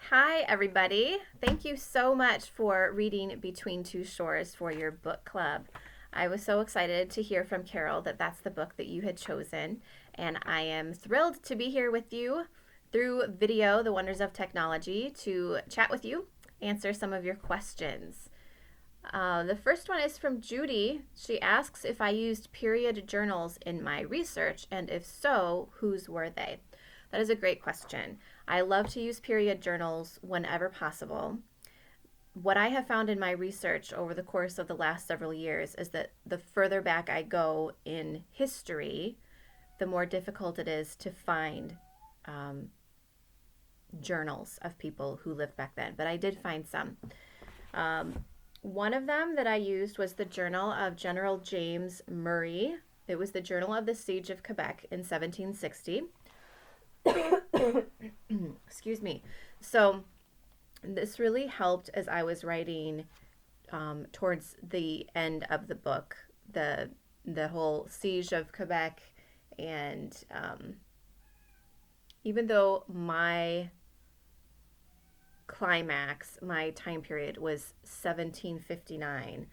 Hi, everybody. Thank you so much for reading Between Two Shores for your book club. I was so excited to hear from Carol that that's the book that you had chosen, and I am thrilled to be here with you through video, The Wonders of Technology, to chat with you, answer some of your questions. The first one is from Judy. She asks if I used period journals in my research, and if so, whose were they? That is a great question. I love to use period journals whenever possible. What I have found in my research over the course of the last several years is that the further back I go in history, the more difficult it is to find um, journals of people who lived back then. But I did find some. Um, One of them that I used was the Journal of General James Murray. It was the Journal of the Siege of Quebec in 1760. Excuse me. So this really helped as I was writing towards the end of the book, the whole siege of Quebec, and even though my climax, my time period was 1759,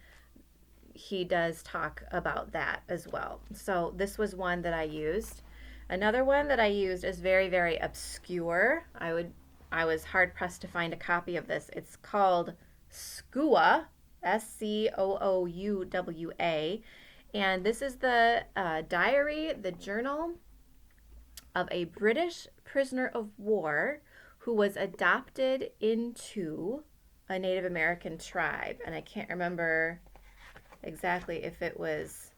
he does talk about that as well. So this was one that I used. Another one that I used is very, very obscure. I was hard pressed to find a copy of this. It's called SCOUA, SCOOUWA, and this is the diary, the journal of a British prisoner of war who was adopted into a Native American tribe. And I can't remember exactly if it was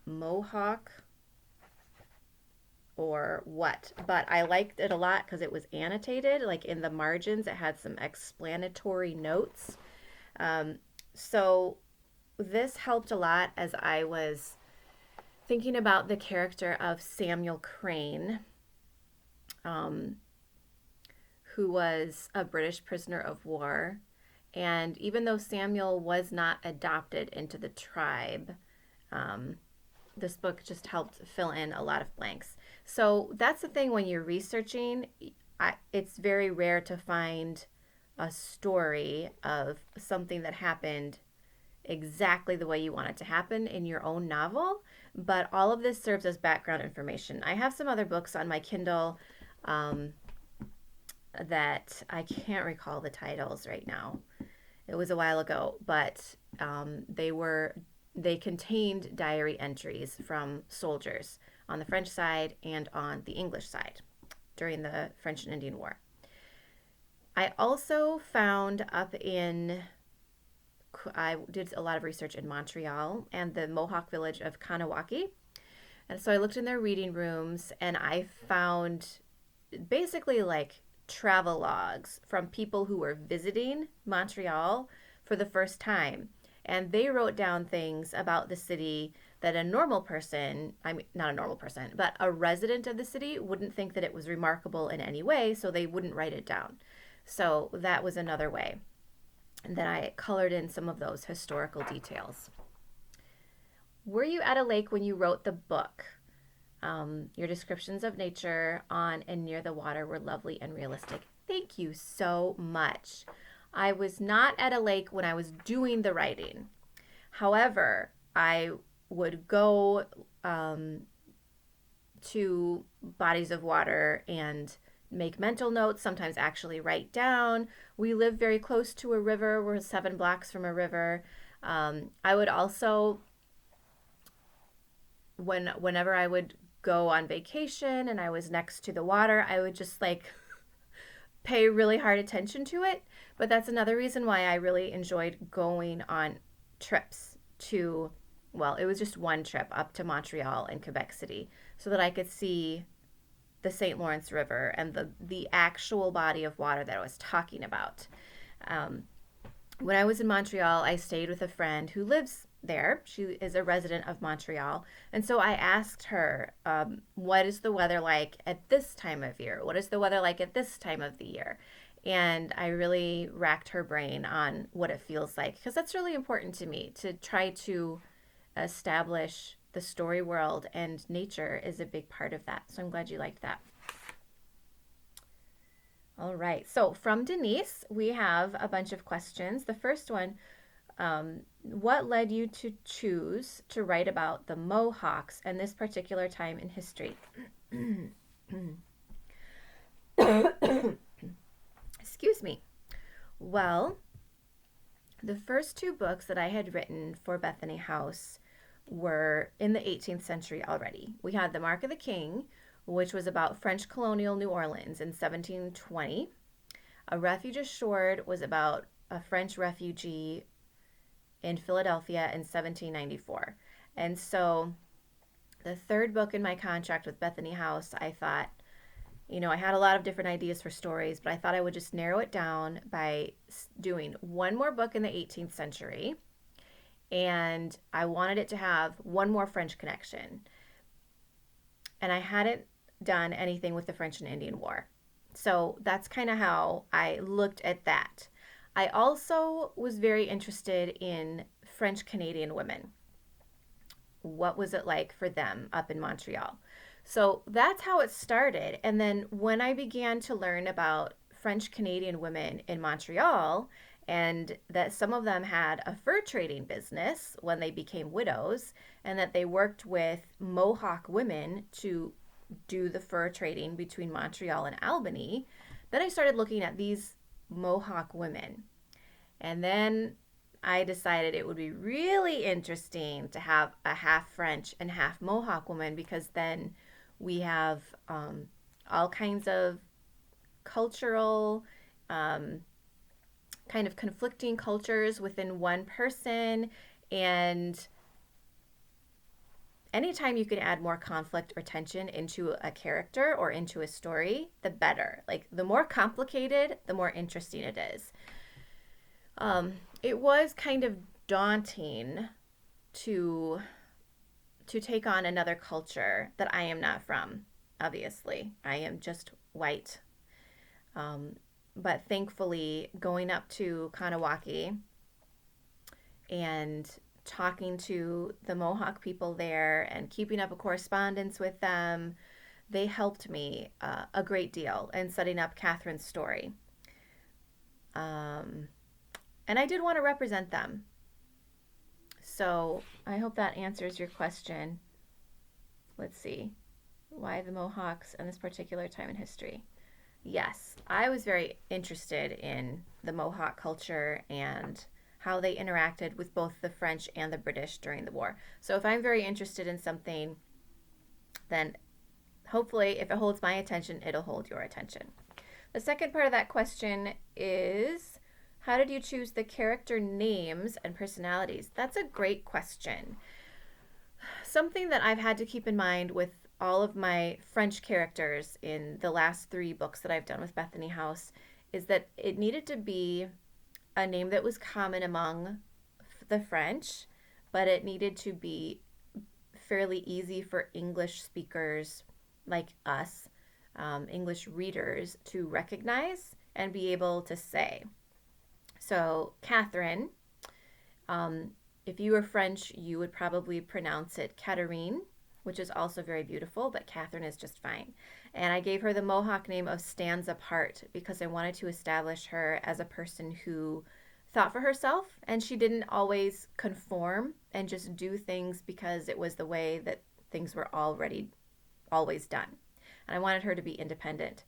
Mohawk or what, but I liked it a lot because it was annotated. Like in the margins, it had some explanatory notes. Um, so this helped a lot as I was thinking about the character of Samuel Crane, um, who was a British prisoner of war. And even though Samuel was not adopted into the tribe, um, this book just helped fill in a lot of blanks. So that's the thing when you're researching, it's very rare to find a story of something that happened exactly the way you want it to happen in your own novel, but all of this serves as background information. I have some other books on my Kindle um, that I can't recall the titles right now. It was a while ago, but they contained diary entries from soldiers on the French side and on the English side during the French and Indian War. I also found I did a lot of research in Montreal and the Mohawk village of Kanawaki. And so I looked in their reading rooms and I found basically like travel logs from people who were visiting Montreal for the first time. And they wrote down things about the city that a normal person, I mean, not a normal person, but a resident of the city wouldn't think that it was remarkable in any way, so they wouldn't write it down. So that was another way. And then I colored in some of those historical details. Were you at a lake when you wrote the book? Your descriptions of nature on and near the water were lovely and realistic. Thank you so much. I was not at a lake when I was doing the writing. However, I would go to bodies of water and make mental notes, sometimes actually write down. We live very close to a river. We're 7 blocks from a river. I would also, whenever I would go on vacation and I was next to the water, I would just like pay really hard attention to it. But that's another reason why I really enjoyed going on trips to, well, it was just one trip up to Montreal and Quebec City so that I could see the St. Lawrence River and the actual body of water that I was talking about. Um, when I was in Montreal, I stayed with a friend who lives there. She is a resident of Montreal. And so I asked her, what is the weather like at this time of year? What is the weather like at this time of the year? And I really racked her brain on what it feels like because that's really important to me to try to establish the story world, and nature is a big part of that. So I'm glad you liked that. All right. So from Denise, we have a bunch of questions. The first one, what led you to choose to write about the Mohawks and this particular time in history? Excuse me. Well, the first two books that I had written for Bethany House were in the 18th century already. We had The Mark of the King, which was about French colonial New Orleans in 1720. A Refuge Assured was about a French refugee in Philadelphia in 1794. And so the third book in my contract with Bethany House, I thought, I had a lot of different ideas for stories, but I thought I would just narrow it down by doing one more book in the 18th century. And I wanted it to have one more French connection. And I hadn't done anything with the French and Indian War. So that's kind of how I looked at that. I also was very interested in French Canadian women. What was it like for them up in Montreal? So that's how it started. And then when I began to learn about French Canadian women in Montreal, and that some of them had a fur trading business when they became widows, and that they worked with Mohawk women to do the fur trading between Montreal and Albany, then I started looking at these Mohawk women. And then I decided it would be really interesting to have a half French and half Mohawk woman, because then we have all kinds of cultural, kind of conflicting cultures within one person. And anytime you can add more conflict or tension into a character or into a story, the better. Like, the more complicated, the more interesting it is. It was kind of daunting to take on another culture that I am not from. Obviously, I am just white. But thankfully, going up to Kanawaki and talking to the Mohawk people there and keeping up a correspondence with them, they helped me a great deal in setting up Catherine's story. And I did want to represent them. So I hope that answers your question. Let's see. Why the Mohawks and this particular time in history? Yes, I was very interested in the Mohawk culture and how they interacted with both the French and the British during the war. So if I'm very interested in something, then hopefully if it holds my attention, it'll hold your attention. The second part of that question is, how did you choose the character names and personalities? That's a great question. Something that I've had to keep in mind with all of my French characters in the last 3 books that I've done with Bethany House is that it needed to be a name that was common among the French, but it needed to be fairly easy for English speakers like us, English readers, to recognize and be able to say. So, Catherine, if you were French, you would probably pronounce it Catherine, which is also very beautiful, but Catherine is just fine. And I gave her the Mohawk name of Stands Apart because I wanted to establish her as a person who thought for herself, and she didn't always conform and just do things because it was the way that things were already always done. And I wanted her to be independent.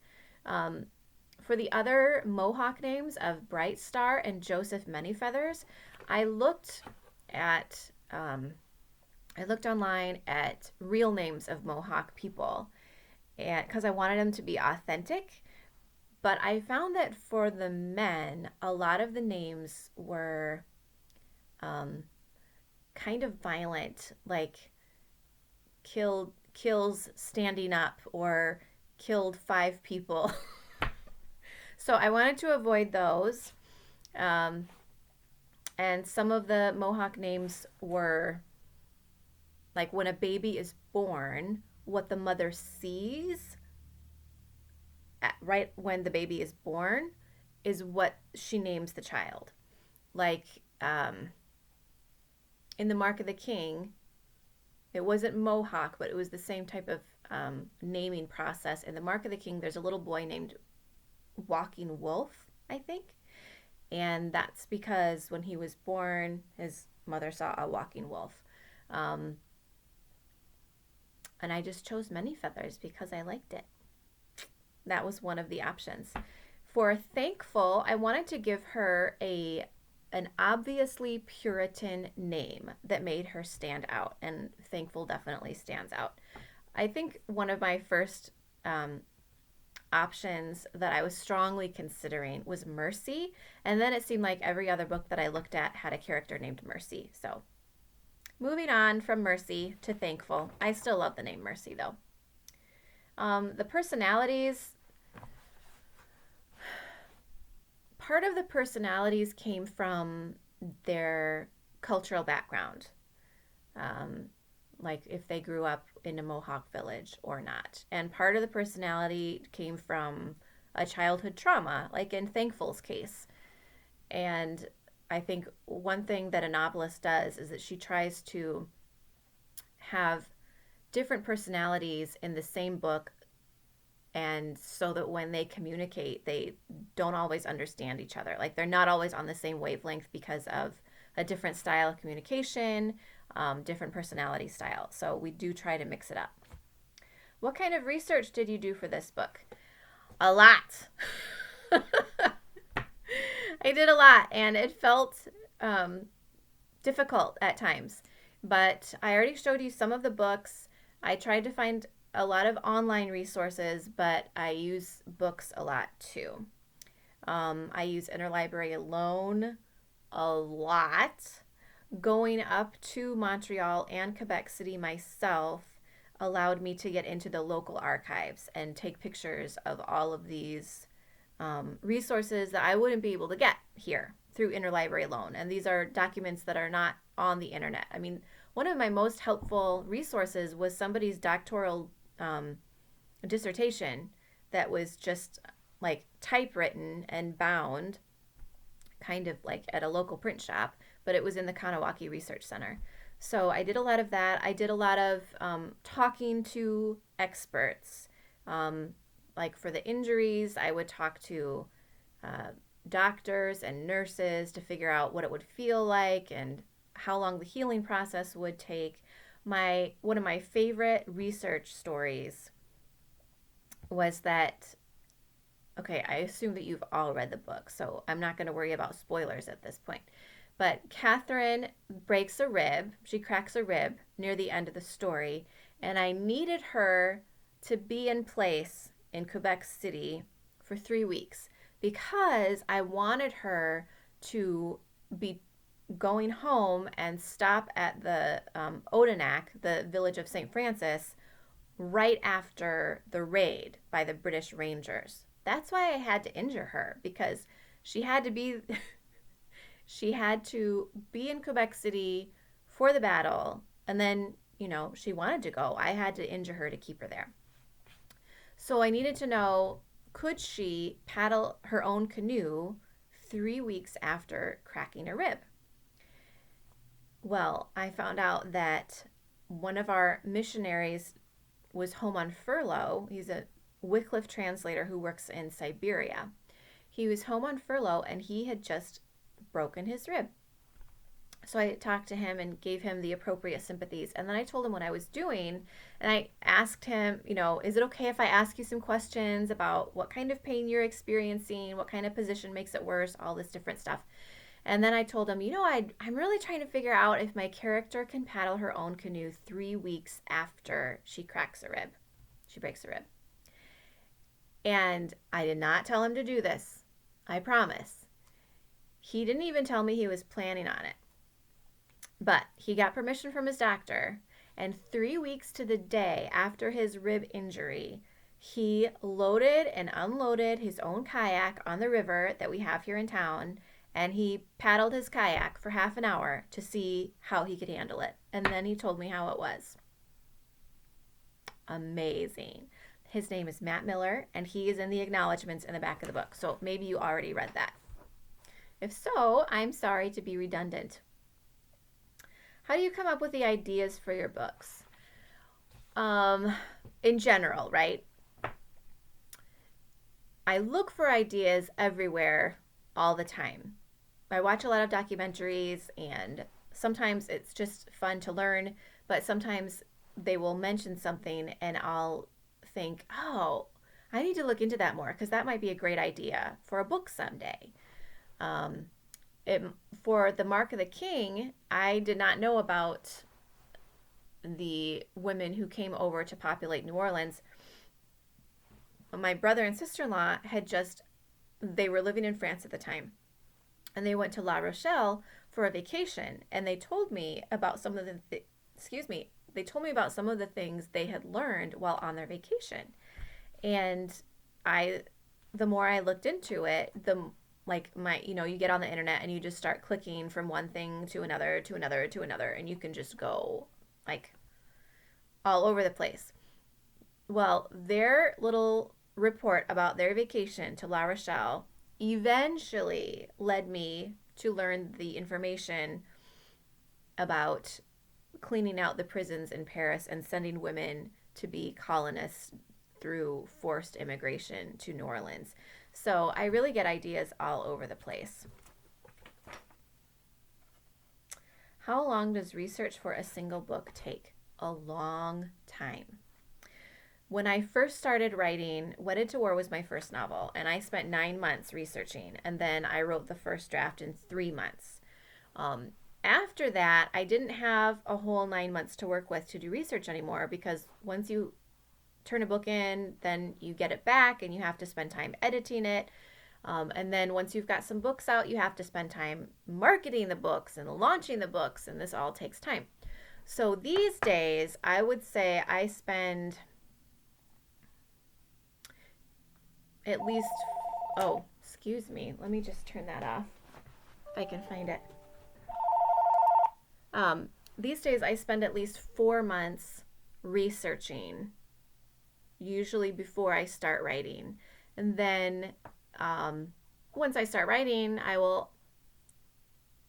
For the other Mohawk names of Bright Star and Joseph Manyfeathers, I looked online at real names of Mohawk people, and because I wanted them to be authentic. But I found that for the men, a lot of the names were kind of violent, like kills standing up or killed 5 people. So I wanted to avoid those. And some of the Mohawk names were like, when a baby is born, what the mother sees right when the baby is born is what she names the child. Like, in The Mark of the King, it wasn't Mohawk, but it was the same type of naming process. In The Mark of the King, there's a little boy named walking wolf, I think. And that's because when he was born, his mother saw a walking wolf. Um, and I just chose Many Feathers because I liked it. That was one of the options. For Thankful, I wanted to give her an obviously Puritan name that made her stand out, and Thankful definitely stands out. I think one of my first options that I was strongly considering was Mercy, and then it seemed like every other book that I looked at had a character named Mercy. So moving on from Mercy to Thankful. I still love the name Mercy though. The personalities, part of the personalities came from their cultural background. Um, like if they grew up in a Mohawk village or not. And part of the personality came from a childhood trauma, like in Thankful's case. And I think one thing that a novelist does is that she tries to have different personalities in the same book, and so that when they communicate they don't always understand each other, like they're not always on the same wavelength because of a different style of communication, different personality style. So we do try to mix it up. What kind of research did you do for this book? A lot. I did a lot, and it felt difficult at times, but I already showed you some of the books. I tried to find a lot of online resources, but I use books a lot too. I use Interlibrary Loan a lot. Going up to Montreal and Quebec City myself allowed me to get into the local archives and take pictures of all of these resources that I wouldn't be able to get here through Interlibrary Loan. And these are documents that are not on the internet. I mean, one of my most helpful resources was somebody's doctoral dissertation that was just like typewritten and bound, kind of like at a local print shop, but it was in the Kanawaki Research Center. So I did a lot of that. I did a lot of talking to experts. Like for the injuries, I would talk to doctors and nurses to figure out what it would feel like and how long the healing process would take. One of my favorite research stories was that, okay, I assume that you've all read the book, so I'm not going to worry about spoilers at this point. But Catherine breaks a rib. She cracks a rib near the end of the story, and I needed her to be in place in Quebec City for 3 weeks because I wanted her to be going home and stop at the Odanak, the village of St. Francis, right after the raid by the British Rangers. That's why I had to injure her, because she had to be she had to be in Quebec City for the battle, and then, she wanted to go. I had to injure her to keep her there. So I needed to know, could she paddle her own canoe 3 weeks after cracking a rib? Well, I found out that one of our missionaries was home on furlough. He's a Wycliffe translator who works in Siberia. He was home on furlough and he had just broken his rib. So I talked to him and gave him the appropriate sympathies. And then I told him what I was doing. And I asked him, is it okay if I ask you some questions about what kind of pain you're experiencing, what kind of position makes it worse, all this different stuff. And then I told him, I'm really trying to figure out if my character can paddle her own canoe 3 weeks after she cracks a rib. She breaks a rib. And I did not tell him to do this. I promise. He didn't even tell me he was planning on it. But he got permission from his doctor, and 3 weeks to the day after his rib injury, he loaded and unloaded his own kayak on the river that we have here in town, and he paddled his kayak for half an hour to see how he could handle it. And then he told me how it was. Amazing. His name is Matt Miller, and he is in the acknowledgments in the back of the book. So maybe you already read that. If so, I'm sorry to be redundant. How do you come up with the ideas for your books? In general, right? I look for ideas everywhere all the time. I watch a lot of documentaries, and sometimes it's just fun to learn, but sometimes they will mention something and I'll think, oh, I need to look into that more because that might be a great idea for a book someday. Um, it, for the Mark of the King, I did not know about the women who came over to populate New Orleans. My brother and sister-in-law they were living in France at the time, and they went to La Rochelle for a vacation, and they told me about some of excuse me, they told me about some of the things they had learned while on their vacation. And I the more I looked into it, the like my you get on the internet and you just start clicking from one thing to another to another to another, and you can just go like all over the place. Well, their little report about their vacation to La Rochelle eventually led me to learn the information about cleaning out the prisons in Paris and sending women to be colonists through forced immigration to New Orleans. So I really get ideas all over the place. How long does research for a single book take? A long time. When I first started writing, Wedded to War was my first novel, and I spent 9 months researching, and then I wrote the first draft in 3 months. Um, After that, I didn't have a whole 9 months to work with to do research anymore because once you turn a book in, then you get it back and you have to spend time editing it. And then once you've got some books out, you have to spend time marketing the books and launching the books, and this all takes time. So these days, I would say I spend at least, oh, excuse me, let me just turn that off if I can find it. These days, I spend at least 4 months researching, usually before I start writing. And then once I start writing, I will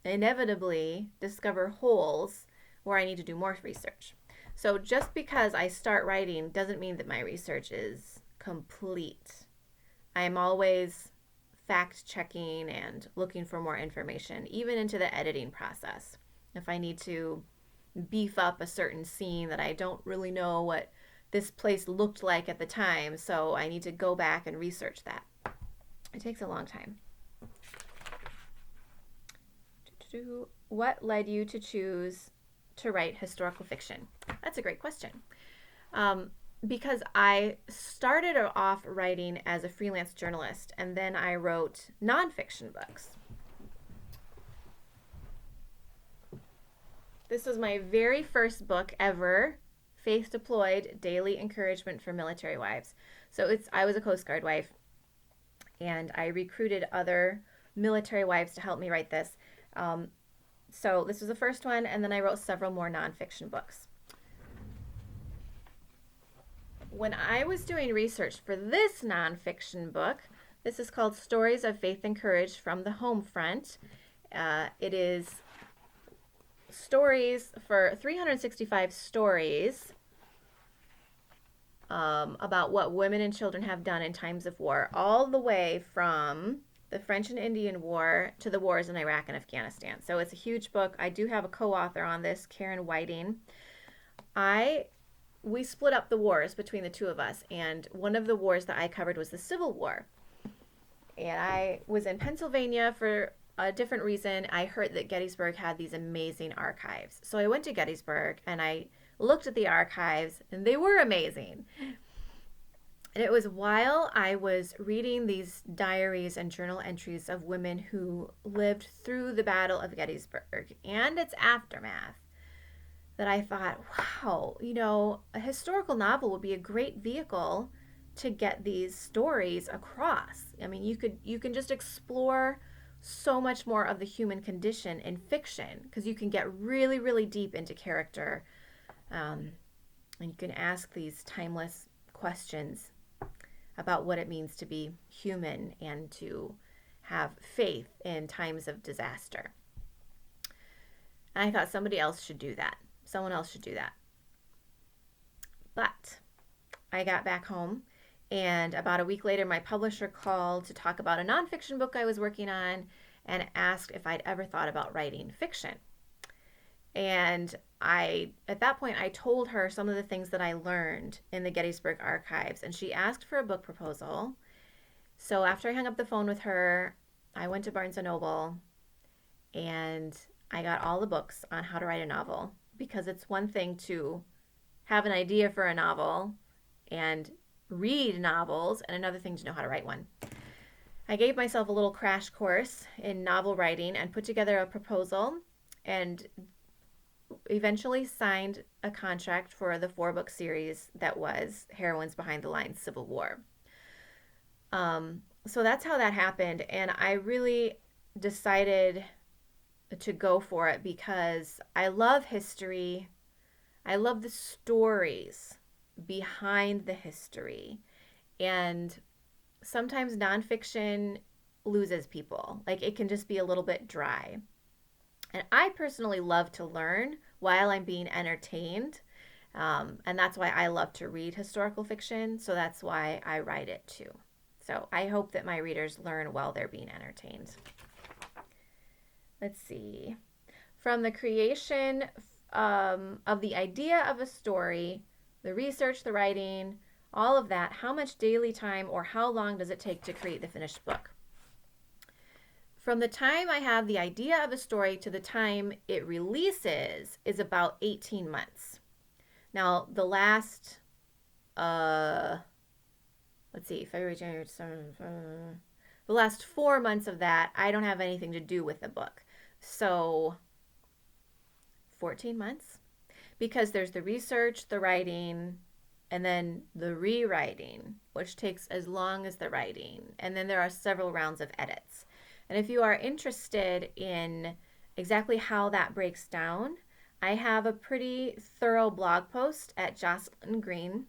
inevitably discover holes where I need to do more research. So just because I start writing doesn't mean that my research is complete. I am always fact checking and looking for more information, even into the editing process. If I need to beef up a certain scene that I don't really know what this place looked like at the time, so I need to go back and research that. It takes a long time. What led you to choose to write historical fiction? That's a great question. Because I started off writing as a freelance journalist, and then I wrote nonfiction books. This was my very first book ever, Faith Deployed, Daily Encouragement for Military Wives. So I was a Coast Guard wife, and I recruited other military wives to help me write this. So this was the first one, and then I wrote several more nonfiction books. When I was doing research for this nonfiction book, this is called Stories of Faith and Courage from the Home Front. It is stories for 365 stories about what women and children have done in times of war, all the way from the French and Indian War to the wars in Iraq and Afghanistan. So it's a huge book. I do have a co-author on this, Karen Whiting. We split up the wars between the two of us, and one of the wars that I covered was the Civil War. And I was in Pennsylvania for a different reason. I heard that Gettysburg had these amazing archives. So I went to Gettysburg and I looked at the archives, and they were amazing. And it was while I was reading these diaries and journal entries of women who lived through the Battle of Gettysburg and its aftermath that I thought, wow, a historical novel would be a great vehicle to get these stories across. I mean, you can just explore so much more of the human condition in fiction because you can get really, really deep into character, and you can ask these timeless questions about what it means to be human and to have faith in times of disaster. And I thought somebody else should do that. Someone else should do that. But I got back home And about a week later, my publisher called to talk about a nonfiction book I was working on and asked if I'd ever thought about writing fiction. And at that point, I told her some of the things that I learned in the Gettysburg Archives, and she asked for a book proposal. So after I hung up the phone with her, I went to Barnes & Noble and I got all the books on how to write a novel, because it's one thing to have an idea for a novel and read novels and another thing to know how to write one. I gave myself a little crash course in novel writing and put together a proposal and eventually signed a contract for the 4-book series that was Heroines Behind the Lines Civil War. So that's how that happened, and I really decided to go for it because I love history. I love the stories behind the history, and sometimes nonfiction loses people. Like, it can just be a little bit dry. And I personally love to learn while I'm being entertained. And that's why I love to read historical fiction. So that's why I write it too. So I hope that my readers learn while they're being entertained. Let's see. From the creation of the idea of a story, the research, the writing, all of that, how much daily time or how long does it take to create the finished book? From the time I have the idea of a story to the time it releases is about 18 months. Now, the last, February, January, December, the last 4 months of that, I don't have anything to do with the book. So, 14 months? Because there's the research, the writing, and then the rewriting, which takes as long as the writing. And then there are several rounds of edits. And if you are interested in exactly how that breaks down, I have a pretty thorough blog post at jocelyngreen.com.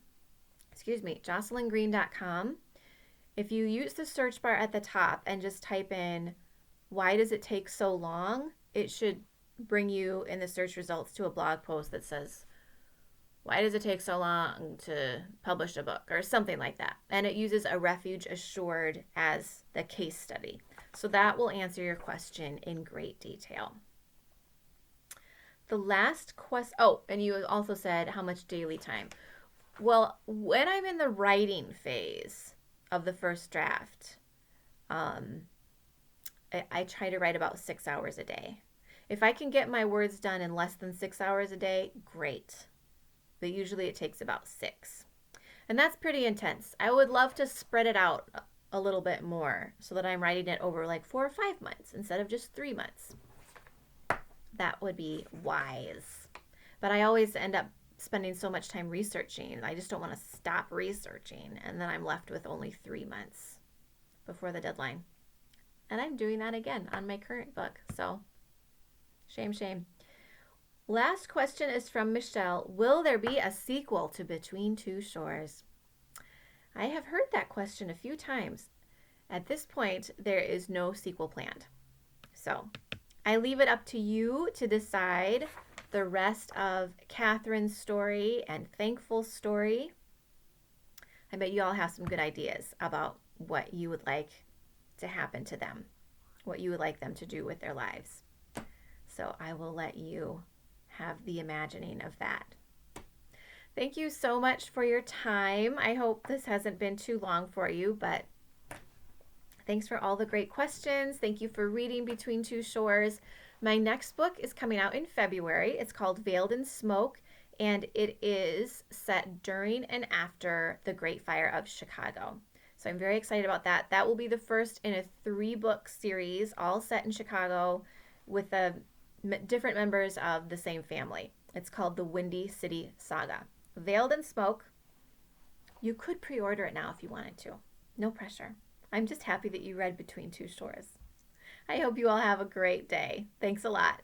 If you use the search bar at the top and just type in, why does it take so long? It should bring you in the search results to a blog post that says, why does it take so long to publish a book, or something like that. And it uses a refuge assured as the case study. So that will answer your question in great detail. The last question, and you also said how much daily time. Well, when I'm in the writing phase of the first draft, I try to write about 6 hours a day. If I can get my words done in less than 6 hours a day, great. But usually it takes about 6. And that's pretty intense. I would love to spread it out a little bit more so that I'm writing it over like 4 or 5 months instead of just 3 months. That would be wise. But I always end up spending so much time researching. I just don't want to stop researching. And then I'm left with only 3 months before the deadline. And I'm doing that again on my current book. So shame. Last question is from Michelle. Will there be a sequel to Between Two Shores? I have heard that question a few times. At this point, there is no sequel planned. So I leave it up to you to decide the rest of Catherine's story and Thankful's story. I bet you all have some good ideas about what you would like to happen to them, what you would like them to do with their lives. So I will let you have the imagining of that. Thank you so much for your time. I hope this hasn't been too long for you, but thanks for all the great questions. Thank you for reading Between Two Shores. My next book is coming out in February. It's called Veiled in Smoke, and it is set during and after the Great Fire of Chicago. So I'm very excited about that. That will be the first in a 3-book series, all set in Chicago with different members of the same family. It's called the Windy City Saga. Veiled in Smoke. You could pre-order it now if you wanted to. No pressure. I'm just happy that you read Between Two Shores. I hope you all have a great day. Thanks a lot.